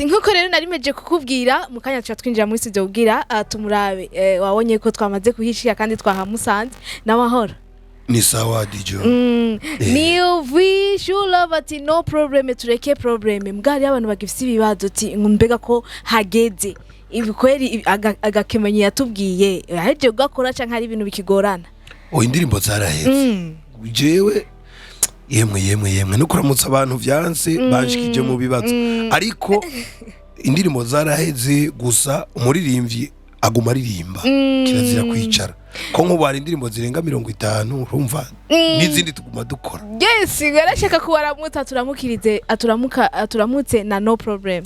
nkuko rero narimeje kukubwira mu kanya tuca twinjira muri studio ubwira tumurabe wabonye ko twamaze kuhishika kandi twahamusanze n'amahoro ni sawa dijo ni Vichou Love ati no problem tureke problem mbwari abantu bagifise ibibazo ati mbega ko hageze ibikweri agakemenye yatubwiye aheje ugakora canke ari ibintu bikigorana indirimbo zaraheze jewe yemwe no kuramutsa abantu vyanse banshikije mu bibazo ariko indirimbo zaraheze gusa umuririmbyi aguma aririmba kirazira kwicara ko nk'ubara indirimbo zirenga 50 urumva n'izindi tuguma dukora yes garashaka kubaramutsa turamukirize aturamutse na no problem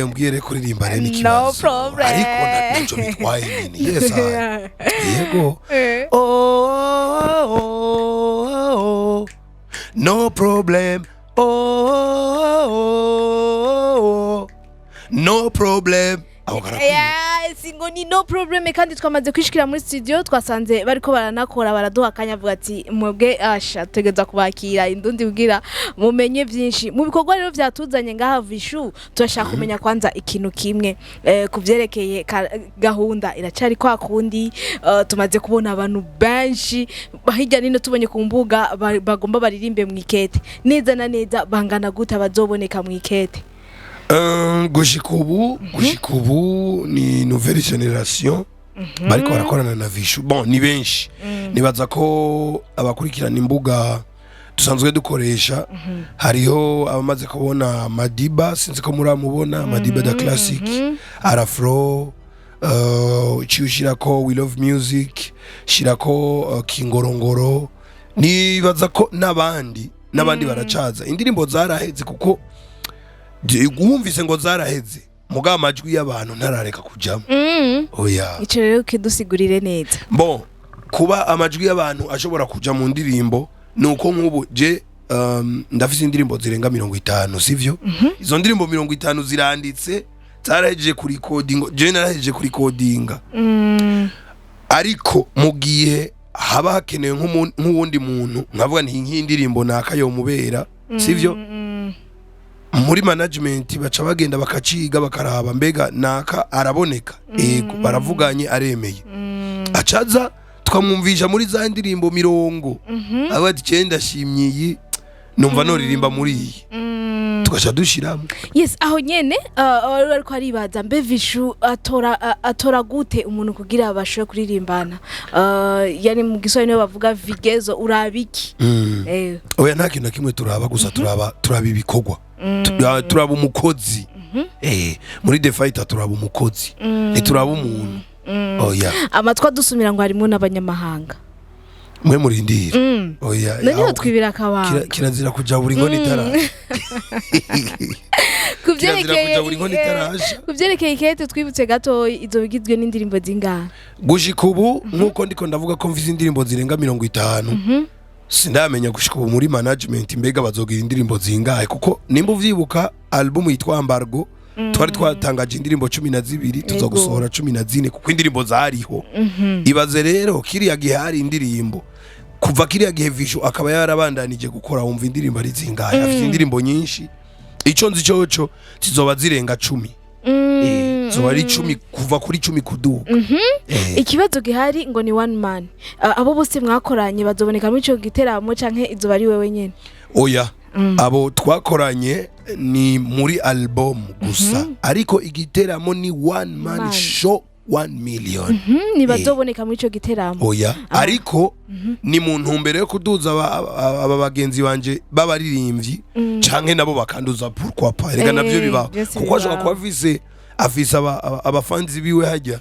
mbwire kuririmba rero ikibazo no problem ariko naco bitwaye nyine yes yego no problem no problem singo ni no problem kandi twamaze kwishikira muri studio twasanze bariko baranakora baraduha akanya avuga ati mwebwe asha tegeza kubakira indundi ubwira mumenye byinshi mu bikorwa rero vyatuzanye ngaha Vichou turashaka kumenya kwanza ikintu kimwe kuvyerekeye gahunda iracari kwa kundi tumaze kubona abantu benshi hirya nino tubonye ku mbuga bagomba baririmbe mu ikete neza na neza bangana gute bazoboneka mu ikete gushikubu ni nouvelle génération bariko barakorana na Vichou bon ni benshi nibaza ko abakurikirana imbuga dusanzwe dukoresha hariho abamaze kubona Madiba sinzi ko muramubona Madiba da classic Arafro shirako We Love Music shirako Kingorongoro nibaza ko nabandi baracaza indirimbo zaraheze kuko wumvise ngo zaraheze muga amajwi y'abantu ntarareka kujamo oya ico rero kidusigurire neza bon kuba amajwi y'abantu ashobora kuja mu ndirimbo nuko nk'ubu je ndafise indirimbo zirenga 50 sivyo izo ndirimbo 50 ziranditse zaraheje kuri recording je naraheje kuri recording ariko mu gihe haba hakenewe nk'uwundi muntu nkavuga nti nk'indirimbo nakayo mubera sivyo muri management baca bagenda bakaciga bakaraba mbega naka araboneka ego baravuganye aremeye acaza twamwumvisha muri za ndirimbo 70 abati cyenda shimyiyi numva no ririmba muri iyi tugasha dushiramo yes aho nyene ariko aribaza mbe Vichou atora gute umuntu kugira abashe kuririmbana yani mu giswahili bavuga vigezo urabiki oya nta kintu kimwe turaba gusa turaba ibikorwa turaba umukozi muri the fighter turaba umukozi turaba umuntu oya amatwa dusumira ngo harimo n'abanyamahanga mwe murindira oya nani twibira akabanga kirazira kuja buri ngo nitaraje kuvyerekeye ikete twibutse gato izo bigizwe n'indirimbo zingahe gushikubu nkuko ndiko ndavuga ko mvise indirimbo zirenga 50 sindamenya gushikubu muri management mbega bazogira indirimbo zingahe kuko nimba uvyibuka album yitwa Embargo twari twatangaje indirimbo 12 tuzogusohora 14 kuko indirimbo zariho ibaze rero kiriya gihe hari indirimbo kuva kiriya gihe Vichou akaba yarabandanije gukora wumva indirimbo ari zingahe afite indirimbo nyinshi ico nzi cyoco zizoba zirenga 10 zo ari 10 kuva kuri 10 kuduka ikibazo gihari ngo ni one man abo bose mwakoranye bazoboneka muri ico giteramo canke izo bari wewe nyene oya abo twakoranye ni muri album gusa ariko igiteramo ni one man show 1 million ni bazoboneka muri ico giteramo oya ariko ni mu ntumbero yo kuduza aba bagenzi banje babaririmbyi canke nabo bakanduza pourquoi pas rega navyo bibaho kuko ashobora kuba afise abafanzi biwe hajya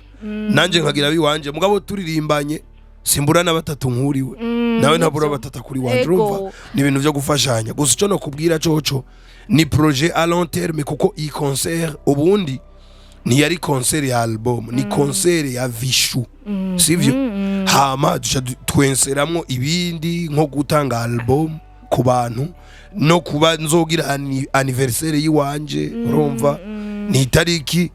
nanje nkagira biwanje mugabo turirimbanye simbura na batatu nkuriwe nawe ntabura batata kuri wanje urumva ni ibintu byo gufashanya gusa cyo no kubwira coco ni projet à long terme kuko i concert ubundi ni yari concert ya album ni concert ya Vichou sivyo hama twenseramwo ibindi nko gutanga album ku bantu no kuba nzogira anniversaire yiwanje urumva ni tariki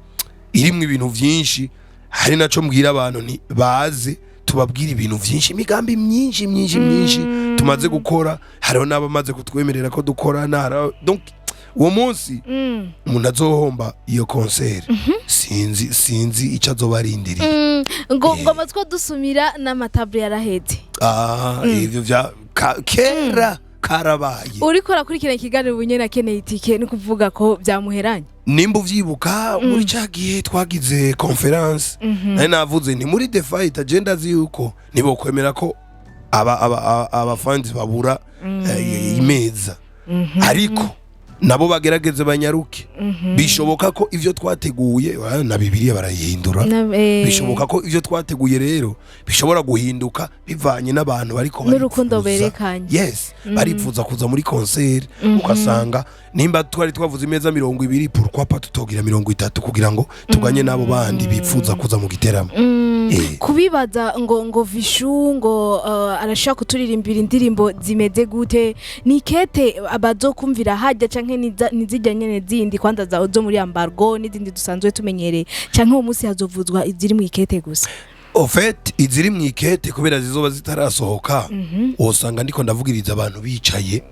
irimwe ibintu vyinshi hari naco mbwira abantu ni baze tubabwira ibintu vyinshi imigambi myinshi tumaze gukora hariho nabamaze kutwemerera ko dukora donc uwo munsi umuntu azohomba iyo concert sinzi icyo azoba arindiriye ngo amatwi dusumira n'amatabure yaraheze ivyo vya kera karabaye uriko rakurikira ikiganiro bunyene akeneye itike ni kuvuga ko byamuheranye nimba uvyibuka muri cagiye twagize conference nari navuze nti muri the fight agenda yuko nibokwemera ko aba fans babura imeza ariko nabo bagerageze banyaruke bishoboka ko ivyo twateguye na Bibiliya barayihindura bishoboka ko ivyo twateguye rero bishobora guhinduka bivanye n'abantu bariko n'urukundo berekanye yes baripfuza kuza muri concert ukasanga nimba twari twavuze imeza 200 pourquoi pas tutogira 30 kugira ngo tuganye nabo bandi bipfuza kuza mu giteramo kubibaza ngo Vichou ngo arashaka kuturirimbira indirimbo zimeze gute ni kete abazokumvira hajya canke nizijya nyene zindi kwanda za zo muri ambargo n'izindi dusanzwe tumenyereye canke uwo munsi hazovuzwa iziri mu ikete gusa au fait iziri mu ikete kubera zizoba zitarasohoka usanga ndiko ndavugiriza abantu bicaye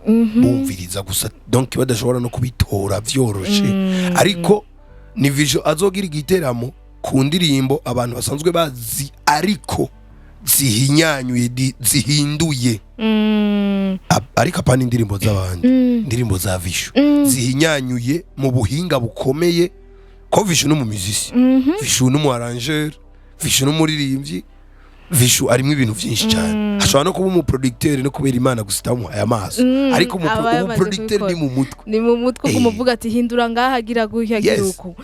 bumviriza gusa donc badashobora no kubitora vyoroshe ariko ni Vichou azogira igiteramo ku ndirimbo abantu basanzwe bazi ariko zihinyanyuye zihinduye ariko apana indirimbo z'abandi indirimbo za Vichou zihinyanyuye mu buhinga bukomeye ko Vichou no mu musicien Vichou no mu arrangeur Vichou no muririmbyi Vichou arimo ibintu byinshi cyane ashobora no kuba mu producteur no kubera Imana gusitamu aya maso ariko mu producteur ni mu mutwe kumuvuga ati hindura ngaha agira guhya giruko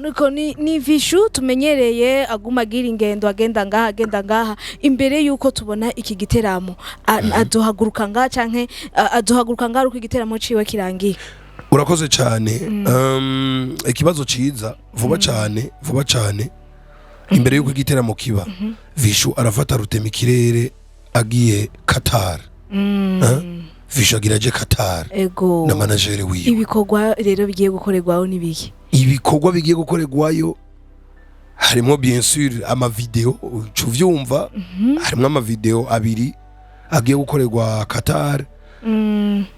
nuko ni Vichou tumenyereye aguma gira ingendo agenda ngaha imbere yuko tubona iki giteramo aduhaguruka ngaha canke aduhaguruka ngaha uko igiteramo ciwe kirangiye urakoze cyane ikibazo ciza vuba cyane imbere yuko igiteramo kiba Vichou arafata rutema ikirere agiye Quatar Vichou agiraje Quatar na manager wiwe ibikorwa rero bigiye gukorerwaho nibiki ibikorwa bigiye gukorerwayo harimo bien sûr ama video cuvyumva harimo ama video abiri agiye gukorerwa Quatar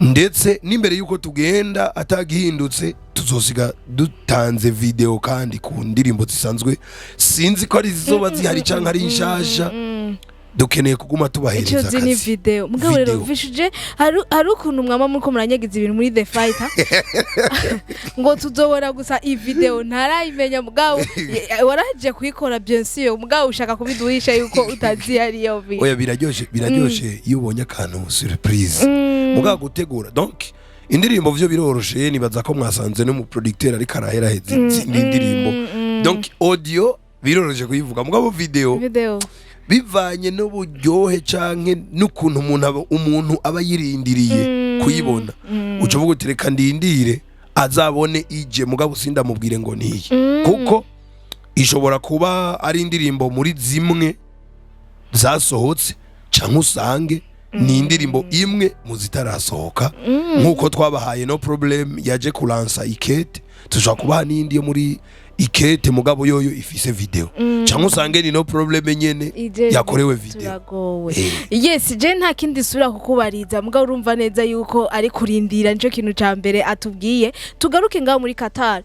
ndetse n'imbere yuko tugenda atagihindutse tuzosiga dutanze video kandi ku ndirimbo zisanzwe sinzi ko ari zizoba zihari canke ari inshasha dukeneye kuguma tubahereza akazi ni video mugabo rero Vichou hari ukuntu mwama muko muranyagiza ibintu muri the fighter ngo tuzobora gusa i video ntarayimenya mugabo waraje kuyikora bien sûr mugabo ushaka kubiduhisha yuko utazi ari yo video oya biraryoshe iyo ubonye akantu surprise mugabo gutegura donc indirimbo vyo biroroshe nibaza ko mwasanze no mu producteur ari karahera hezi indirimbo donc audio biroroshe kuyivuga mugabo video bivanye n'uburyohe canke n'ukuntu umuntu aba yirindiriye kuyibona ucuvuga utereka ndindire azabone ije mugabo sindamubwire ngo niyi kuko ishobora kuba ari indirimbo muri zimwe zasohotse canke usange ni indirimbo imwe mu zitarasohoka nkuko twabahaye no problem yaje kulansa ikete tushaka kubaha n'indi yo muri ikete mugabo yoyo ifise video cyangwa usange ni no problem nyene yakorewe video yes je nta kindi sura kukubariza mugabo urumva neza yuko ari kurindira nico kintu ca mbere atubwiye tugaruke ngaho muri Quatar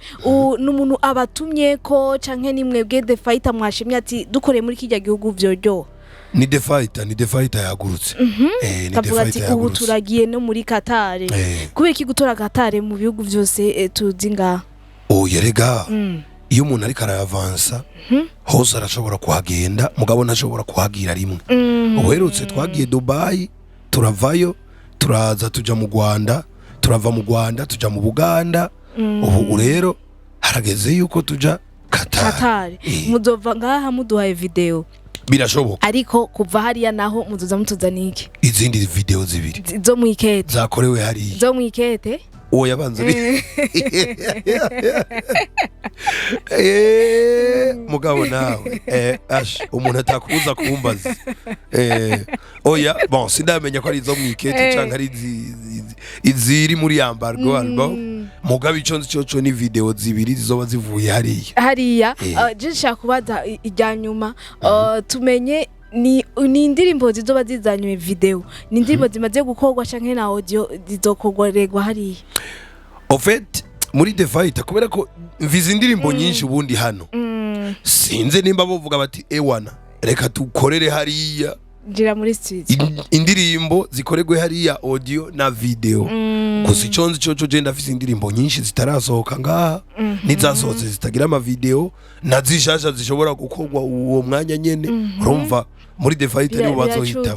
n'umuntu abatumye ko canke nimwe bwe the fighter mwashimye ati dukore muri kijya gihugu vyoryo ni the fighter yagurutse ni the fighter yagurutse ubu turagiye no muri Quatar kubera iki gutora Quatar mu bihugu byose tuzi ngaha yerega iyo umuntu ari karavansa hose arashobora kuhagenda mugabo ntashobora kuhagira rimwe uherutse twagiye Dubai turavayo turaza tuja mu Rwanda turava mu Rwanda tuja mu Buganda ubu rero harageze yuko tuja Quatar muzova ngaha muduhaye video birashoboka ariko kuva hariya naho muzoza mutuzanike izindi video zibiri zo mu ikete zakorewe hariya zo mu ikete uwo yabanze mugabo nawe umuntu atakubuza kumbaza oya bon sindamenya ko ari izo mwikete canke ari iziri muri ambargo album mugabo ico nzi ni video zibiri zizoba zivuye hariya je nshaka kubaza ijya nyuma tumenye ni indirimbo zizoba zizanywe video ni indirimbo zimaze gukorwa canke na audio zizokorwa hariya en fait muri The Fight kubera ko mvize indirimbo nyinshi ubundi hano sinze nimba bovuga bati ewana reka tukorere hariya ngira muri studio indirimbo zikorerwe hariya audio na video gusa iconzi coco je ndafise indirimbo nyinshi zitarasohoka ngaha nizasohotse zitagira ama video nazishasha zishobora gukorwa uwo mwanya nyene urumva muri The Fight nibo bazohita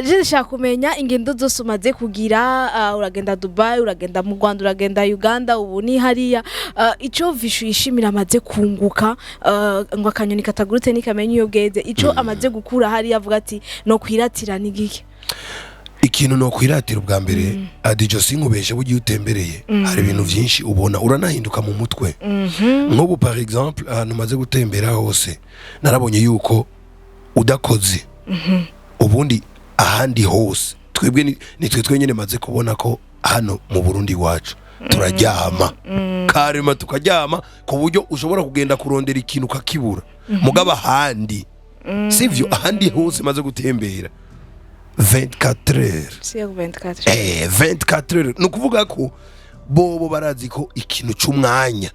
je nshaka kumenya ingendo zose umaze kugira uragenda Dubai uragenda mu Rwanda uragenda Uganda ubu ni hariya ico Vichou yishimira amaze kunguka ngo akanyoni katagurutse nikamenya iyo bweze ico amaze gukura hariya avuga ati no kwiratira nigiki ikintu no kwiratira ubwa mbere adijo sinkubeshe bugiye utembereye hari ibintu byinshi ubona uranahinduka mu mutwe nk'ubu par exemple ahantu maze gutembera hose narabonye yuko udakoze ubundi ahandi hose twebwe nitwe twenyene maze kubona ko hano mu Burundi wacu turaryama karema tukaryama ku buryo ushobora kugenda kurondera ikintu kakibura mugaba ahandi sivyo ahandi hose maze gutembera 24 heures 24 heures nukuvuga ko bobo barazi ko ikintu cy'umwanya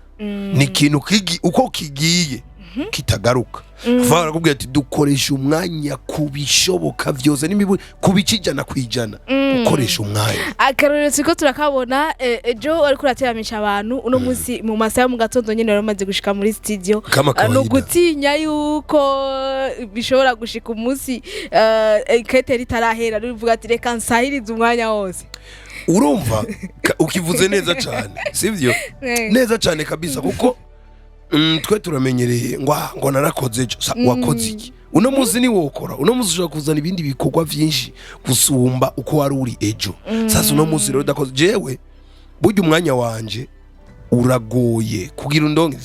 ni ikintu uko kigiye kitagaruka vara kubwira ati dukoresha umwanya kubishoboka vyose n'imiburi kubicijana kwijana ukoresha umwanya akarorero siko turakabona ejo ariko urateramisha abantu uno munsi mu masaha mu gatondo nyene yaramaze gushika muri studio no gutinya yuko bishobora gushika umunsi keteri tarahera ruvuga ati reka nsahirize umwanya wose urumva ukivuze neza cyane sivyo neza cyane kabisa kuko twe turamenyereye ngo narakoze wakoze iki uno muzi ni wokora uno muzi ushaka kuzana ibindi bikorwa byinshi gusumba uko wari uri ejo sasa uno muzi rero dakoze jewe burya umwanya wanje uragoye kugira undonke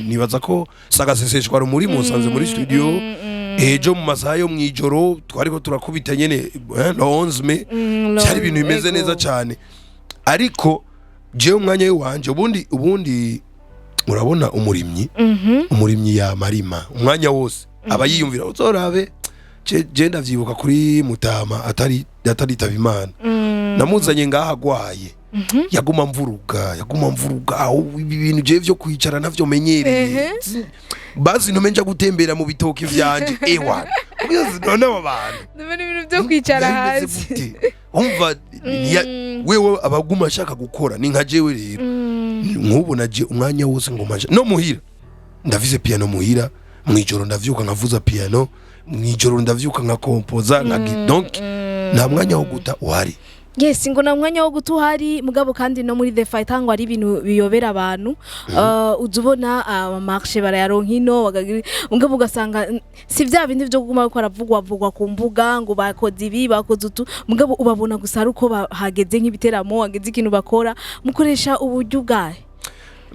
nibaza ko sagaseseshwa muri musanze muri studio ejo mu masaha yo mwijoro twariko turakubita nyene lonzme cyari ibintu bimeze neza cyane ariko jewe umwanya wanje ubundi urabona umurimyi ya marima umwanya wose aba yiyumvira uzorabe je ndavyibuka kuri Mutama atari tabimana namuzanye ngaha gwaye yaguma mvuruga ibintu je vyo kwicara navyo menyereye bazi ntumenja gutembera mu bitoki vyanje ewa ubizi none abantu ibintu byo kwicara hanze umva wewe abaguma ashaka gukora ni nka jewe rero nk'ubu naje umwanya wose ngomanje no muhira ndavize piano muhira mwijoro ndavyuka nkavuza piano mwijoro ndavyuka nkakompoza donc nta mwanya wo guta uhari yes ngo na mwanya wo guta uhari mugabo kandi no muri The Fight ngo ari ibintu biyobera abantu uzubona amamarche barayaronka ino mugabo ugasanga si vya bindi byo kuguma ko aravugwa ku mbuga ngo bakoze ibi bakoze utu mugabo ubabona gusa ari uko hageze nk'ibiteramo hageze ikintu bakora mukoresha uburyo bwahe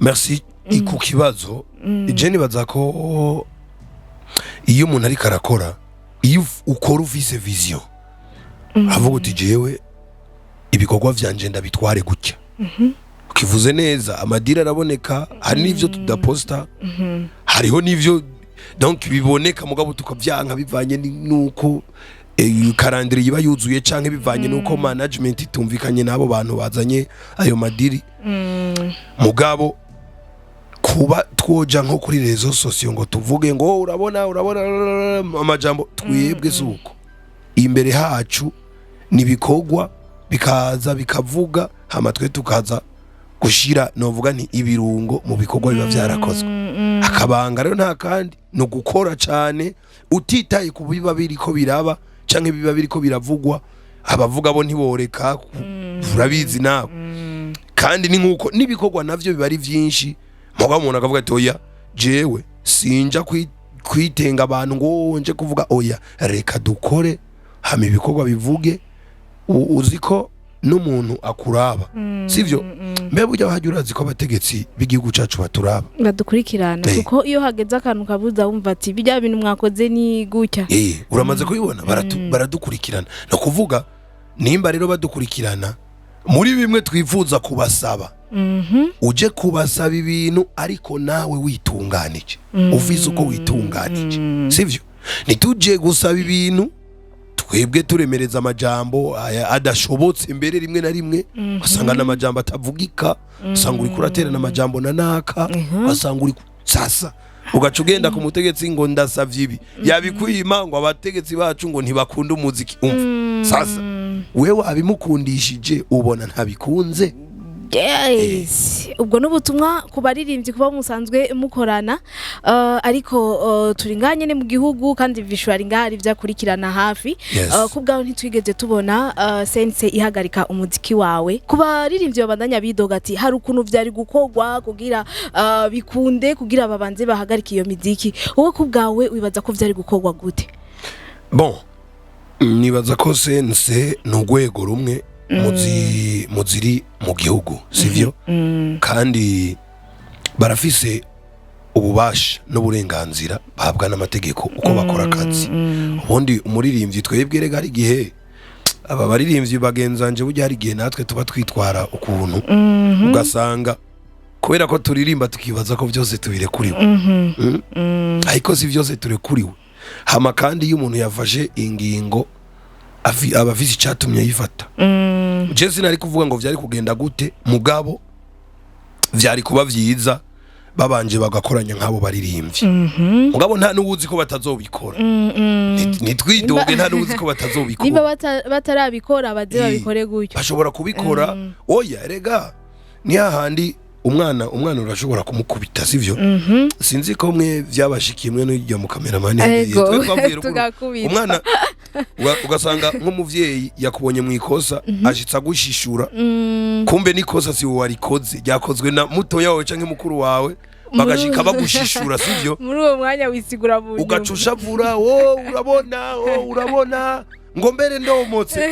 merci ku kibazo Jenny baza ko iyo umuntu ari karakora iyo ukora ufise vision avuga uti jewe ibikorwa vyanje ndabitware gutya ukivuze neza amadira araboneka hari n'ivyo tudaposta hariho n'ivyo donc biboneka mugabo tukavyanka bivanye nuko calendrier iba yuzuye canke bivanye nuko management itumvikanye nabo bantu bazanye ayo madiri mugabo kuba twoja nko kuri rezo sosio ngo tuvuge ngo urabona amajambo twebwe zuko imbere hacu nibikorwa bikaza bikavuga hama twe tukaza gushira novuga nti ibirungo mu bikorwa biba byarakozwe akabanga rero nta kandi no gukora cyane utitaye ku biba biriko biraba canke biba biriko biravugwa abavuga bo ntiboreka urabizi nawe kandi ni nkuko nibikorwa navyo biba ari vyinshi mugabo umuntu akavuga ati oya jewe sinja kwitenga abantu ngo nje kuvuga oya reka dukore hama ibikorwa bivuge uziko n'umuntu akuraba sivyo mbe burya bahajya urazi ko abategetsi b'igihugu cacu baturaba badukurikirana kuko iyo hageze akantu kabuza wumva ati bijya bintu mwakoze ni gutya uramaze kubibona baradukurikirana no kuvuga nimba rero badukurikirana muri bimwe twifuza kubasaba uje kubasaba ibintu ariko nawe witunganije uvize uko witunganije sivyo nituje gusaba ibintu twebwe turemereza amajambo adashobotse mbere rimwe na rimwe usanga n'amajambo atavugika usanga uri kuraterana amajambo na naka usanga uri sasa ugaca ugenda ku mutegetsi ngo ndasavye ibi yabikwima ngo abategetsi bacu ngo ntibakunda umuziki sasa wewe abimukundishije ubona ntabikunze. Yes. Ubwo n'ubutumwa ku baririmbyi kuba musanzwe mukorana ariko turinganye ne mu gihugu kandi visual ngari vyakurikirana hafi kubgaho ntitwigeze tubona sense ihagarika umuziki wawe ku baririmbyi babandanya bidoga ati hari ukuntu vyari gukogwa kugira bikunde kugira babanze bahagarika iyo miziki wowe kubgawe wibaza ko vyari gukogwa gute? Bon nibaza ko sense n'ugwego rumwe muziri mu gihugu sivyo kandi barafise ububasha n'uburenganzira bahabwa n'amategeko uko bakora akazi. Ubundi umuririmbyi twebwe rega ari gihe aba baririmbyi bagenzanje burya hari gihe natwe tuba twitwara ukuntu ugasanga kubera ko turirimba tukibaza ko byose tubirekuriwe ariko si byose turekuriwe. Hama kandi iyo umuntu yafashe ingingo abafisi cyatumye yifata Jesse nari kuvuga ngo vyari kugenda gute mugabo vyari kuba vyiza babanje bagakoranya nk'abo baririmbyi mugabo nta nuwuzi ko batazobikora nitwidoge nta nuwuzi ko batazobikora niba batarabikora baze babikore gutyo bashobora kubikora oya rega ni hahandi umwana urashobora kumukubita sivyo sinzi ko mwe vyabashikiye mwe n'ijya mu cameraman umwana ugasanga nk'umuvyeyi yakubonye mu ikosa ashitsa gushishura kumbe nikosa si wowe warikoze ryakozwe na muto yawe canke mukuru wawe bagashika bagushishura sivyo muri uwo mwanya wisigura mu ugacushavura urabona ngo mbere ndomotse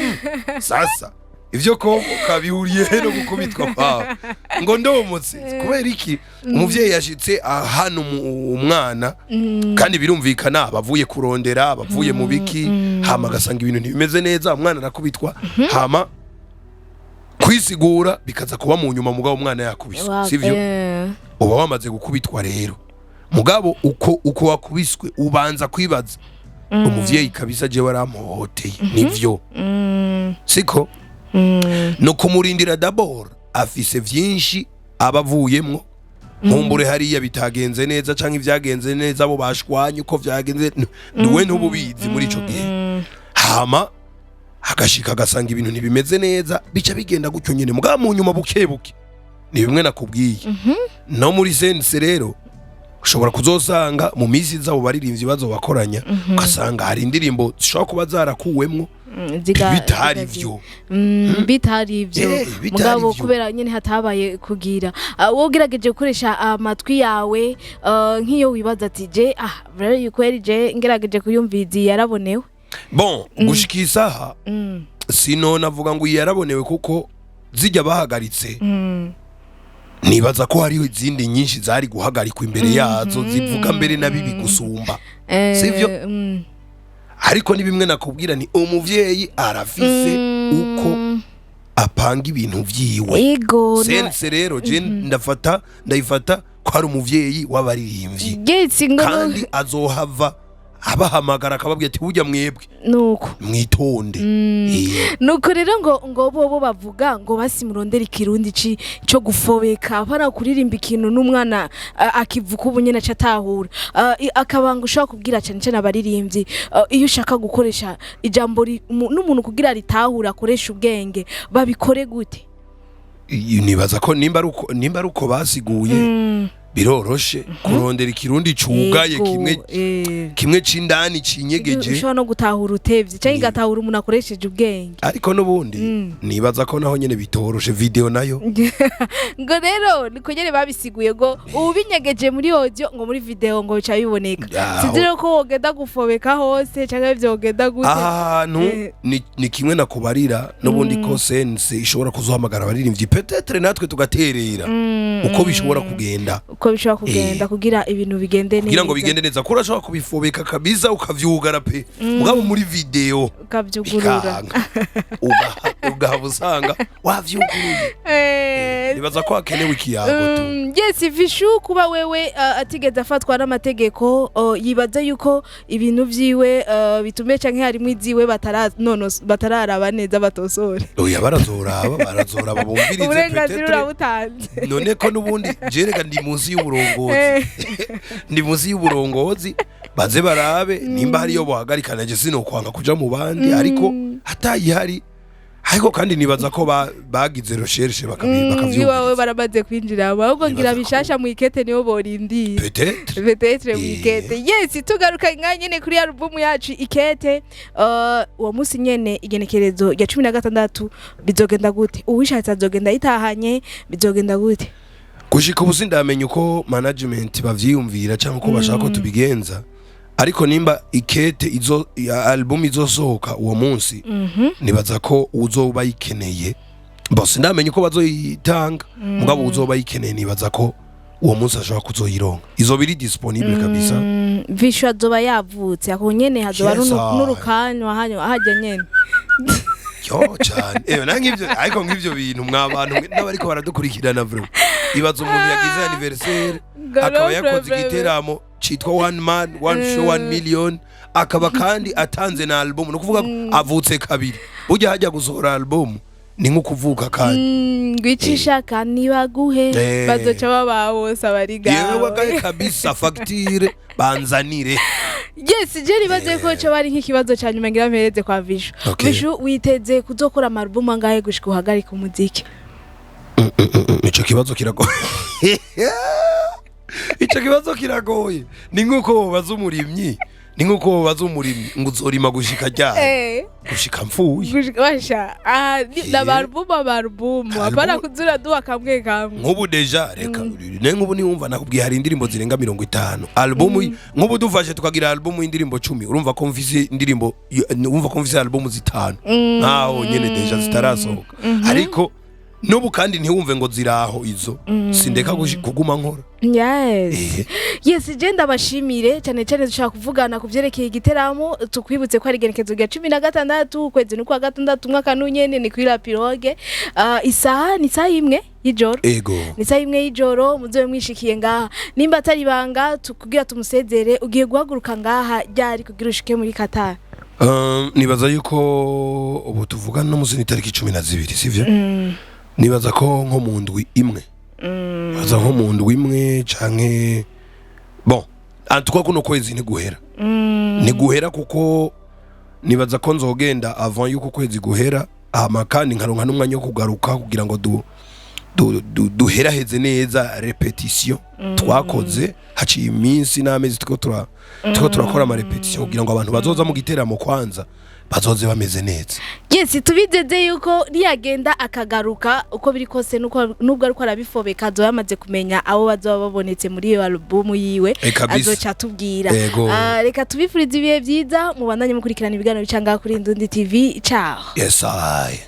sasa ivyo ko kabihuriye no gukubitwa pawe ngo ndomotse kubera iki umuvyeyi yashitse hano umwana kandi birumvikana bavuye kurondera bavuye mu biki hama gasanga ibintu ntibimeze neza umwana arakubitwa hama kwisigura bikaza kuba mu nyuma mugabo umwana yakubiswe sivyo uba wamaze gukubitwa rero mugabo uko wakubiswe ubanza kwibaza umuvyeyi kabisa je waramuhoteye nivyo siko no kumurindira d'abord afise vyinshi abavuyemwo nkumbure hariya bitagenze neza canke ivyagenze neza abo bashwanye uko vyagenze niwe ntububizi muri ico gihe hama agashika gasanga ibintu ntibimeze neza bica bigenda gutyo nyene mugabo mu nyuma bukebuke ni bimwe nakubwiye no muri sense rero ushobora kuzosanga mu misi zabo baririmbyi bazo bakoranya ugasanga hari indirimbo zishobora kuba zarakuwemwo bitari ivyo mugabo kubera nyene hatabaye kugira wowe ugerageje gukoresha amatwi yawe nk'iyo wibaza ati je very kweli je ngerageje kuyumviza yarabonewe bon gushika isaha sino navuga ngo yarabonewe kuko zijya bahagaritse nibaza ko hari izindi nyinshi zari guhagarikwa imbere yazo zivuga mbere na bibi gusumba sivyo ariko ni bimwe nakubwira ni umuvyeyi arafise uko apanga ibintu vyiwe sense rero je ndayifata ko ari umuvyeyi w'abaririmbyi kandi azohava abahamagara akababwira ati burya mwebwe nuko mwitonde nuko rero ngo bo bavuga ngo basimurondera ikirundi cyo gufobeka para kuririmba ikintu n'umwana akivuka ubunyene acatahura akabanga ushaka kubwira cyane cyane abaririmbyi iyo ushaka gukoresha ijambo n'umuntu kugira ritahura akoresha ubwenge babikore gute nibaza ko nimba ruko basiguye biroroshe kurondera ikirundi cugaye kimwe c'indani cinyegeje ushobora no gutahura utevye cyangwa igatahura umuntu akoresheje ubwenge ariko n'ubundi nibaza ko naho nyene bitoroshe video nayo ngo rero niko nyene babisiguye ngo ubinyegeje muri audio ngo muri video ngo bica biboneka sizire ko wogenda gufobeka hose cyangwa vyogenda gute ahantu ni kimwe nakubarira n'ubundi ko sense ishobora kuzohamagara abaririmbyi peut-être natwe tugaterera uko bishobora kugenda kugira ibintu bigende neza kugira ngo bigende neza ko urashobora kubifobeka kabisa ukavyugara pe mugabo muri video ukavyugurura ugahava usanga wavyuguruye nibaza ko hakenewe ikiyago tu yes Vichou kuba wewe atigeze afatwa n'amategeko yibaza yuko ibintu vyiwe bitume canke harimo iziwe batararaba neza batosore oya barazoraba bumvirize uburenganzira urabutanze none ko nubundi jerega ndi munsi y'uburongozi ndi munsi y'uburongozi baze barabe nimba hariyo bohagarikana je sino kwanga kuja mu bandi ariko hatayihari ariko kandi nibaza ko bagize recherche bakavyumva wawe baramaze kwinjira ahubwo ngira bishasha mu ikete niyo borindi peut-être mu ikete yes tugaruka nyene kuri album yacu ikete uwo musi nyene igenekerezo ya 16 bizogenda gute uwishatse azogenda yitahanye bizogenda gute gushika ubu sindamenye uko management bavyiyumvira cyangwa uko bashaka ko tubigenza ariko nimba ikete album izosohoka uwo munsi nibaza ko uzoba yikeneye bose ndamenye ko bazoyitanga mugabo uzoba yikeneye nibaza ko uwo munsi ashobora kuzoyironka izoba iri disponible kabisa Vichou azoba yavutse ako nyene hazoba n'urukanywa hajya nyene yo cyane nangivyo ariko ngivyo bintu mwabantu n'abariko baradukurikirana bro ibaza umuntu yagize anniversaire akaba yakoze igiteramo chitwa one man one show 1 million akaba kandi atanze na album no kuvuga avutse kabiri burya hajya gusohora album ni nko kuvuka kandi ngwicisha kandi baguhe bazoca babawose abariga yewe wagaye kabisa facture banzanire yes je ribaze ko cyo bari nk'ikibazo cyane nyuma ngira mpereze kwa Vichou Vichou witeze kuzokora album angahe gushika uhagarika umuziki ico kibazo kiragoye ico kibazo kiragoye ni nkuko baza umurimyi ngo uzorima gushika ryari gushika mfuye basha n'abalbum apana kuzura duha kamwe nk'ubu deja reka nk'ubu niwumva nakubwiye hari indirimbo zirenga 50 album nk'ubu dufashe tukagira album y'indirimbo 10 urumva ko mfise indirimbo urumva ko mfise album zitanu nkaho nyene deja zitarasohoka ariko nubu kandi ntiwumve ngo ziraho izo sindeka kuguma nkora yes je ndabashimire cyane cyane dushaka kuvugana kuvyerekeye igiteramo tukwibutse ko ari genekezo rya 16 kwezi n'ukwa gatandatu mwaka n'unyene ni kuri la pirogue isaha ni saa imwe y'ijoro ni saa imwe y'ijoro muzobe mwishikiye ngaha nimba atari banga tukugira tumusezere ugiye guhaguruka ngaha ryari kugira ushike muri Quatar nibaza yuko ubu tuvugana no muzi ni tariki 12 sivyo nibaza ko nko mu ndwi imwe baza nko mu ndwi imwe canke bon antuka kuno kwezi ni guhera kuko nibaza ko nzogenda avant yuko kwezi guhera kandi nkaronka n'umwanya wo kugaruka kugira ngo duheraheze neza repetition twakoze haciye iminsi n'amezi tuko turakora ama repetition kugira ngo abantu bazoza mu giteramo kwanza bazoze bameze neza yes tubideze yuko niyagenda akagaruka uko biri kose nubwo ariko arabifobeka azo yamaze kumenya abo bazoba babonetse muri iyo album yiwe azoca tubwira reka tubifurize ibihe byiza mubandanye mukurikirana ibiganiro bicanga kuri Indundi TV ciao yes I